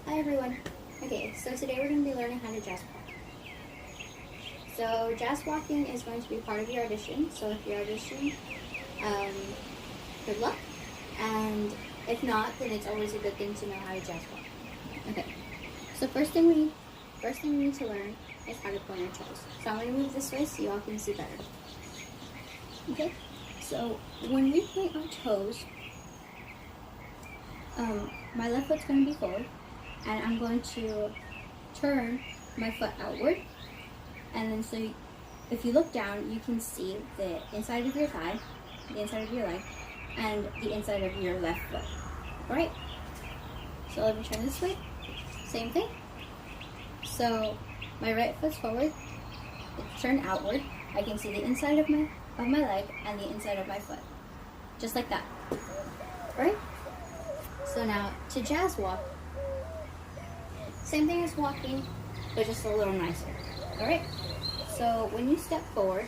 Hi everyone. Okay, so today we're going to be learning how to jazz walk. So jazz walking is going to be part of your audition. So if you're auditioning, good luck. And if not, then it's always a good thing to know how to jazz walk. Okay. So first thing we need to learn is how to point our toes. So I'm going to move this way so you all can see better. Okay. So when we point our toes, my left foot's going to be forward, and I'm going to turn my foot outward, and then so if you look down, you can see the inside of your thigh, the inside of your leg, and the inside of your left foot. Alright? So let me turn this way. Same thing. So my right foot's forward, it's turned outward. I can see the inside of my leg and the inside of my foot. Just like that. Right? So now to jazz walk, same thing as walking, but just a little nicer. Alright? So when you step forward,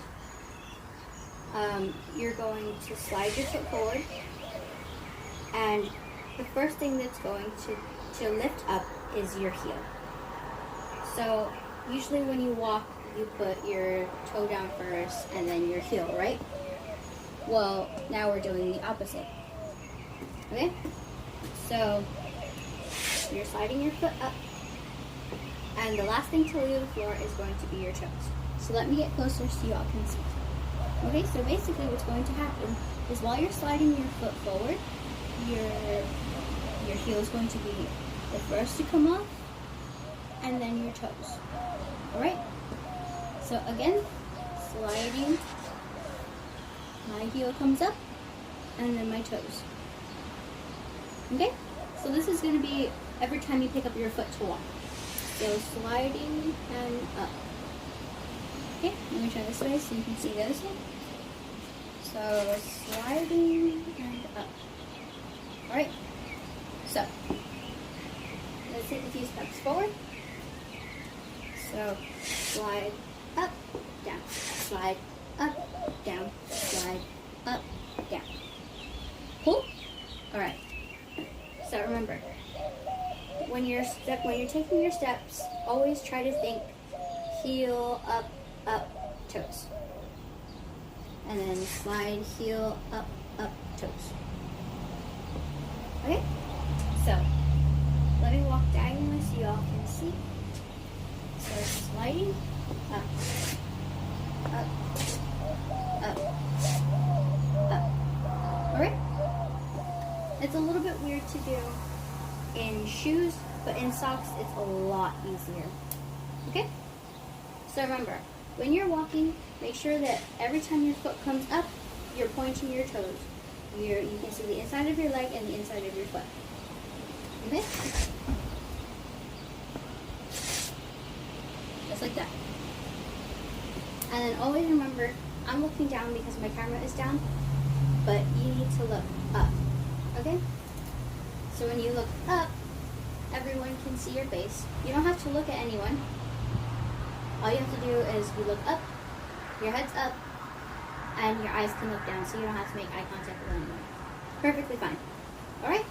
you're going to slide your foot forward, and the first thing that's going to lift up is your heel. So usually when you walk, you put your toe down first and then your heel, right? Well, now we're doing the opposite. Okay? So you're sliding your foot up, and the last thing to leave the floor is going to be your toes. So let me get closer so you all can see. Okay, so basically what's going to happen is while you're sliding your foot forward, your heel is going to be the first to come off, and then your toes. Alright? So again, sliding, my heel comes up, and then my toes. Okay? So this is going to be every time you pick up your foot to walk. So sliding and up. Okay, let me try this way so you can see this one. So sliding and up. Alright, so let's take a few steps forward. So slide up, down, slide up, down, slide up, down. Cool? Alright. So remember, when you're taking your steps, always try to think heel up, toes. And then slide heel up, toes. Okay? So let me walk diagonally so you all can see. So sliding up, up, up. Alright? It's a little bit weird to do in shoes, but in socks it's a lot easier. Okay? So remember, when you're walking, make sure that every time your foot comes up, you're pointing your toes. You can see the inside of your leg and the inside of your foot. Okay? Just like that. And then always remember, I'm looking down because my camera is down, but you need to look up. Okay? So when you look up, everyone can see your face. You don't have to look at anyone. All you have to do is you look up, your head's up, and your eyes can look down, so you don't have to make eye contact with anyone. Perfectly fine. Alright?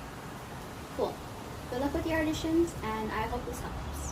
Cool. Good luck with your auditions, and I hope this helps.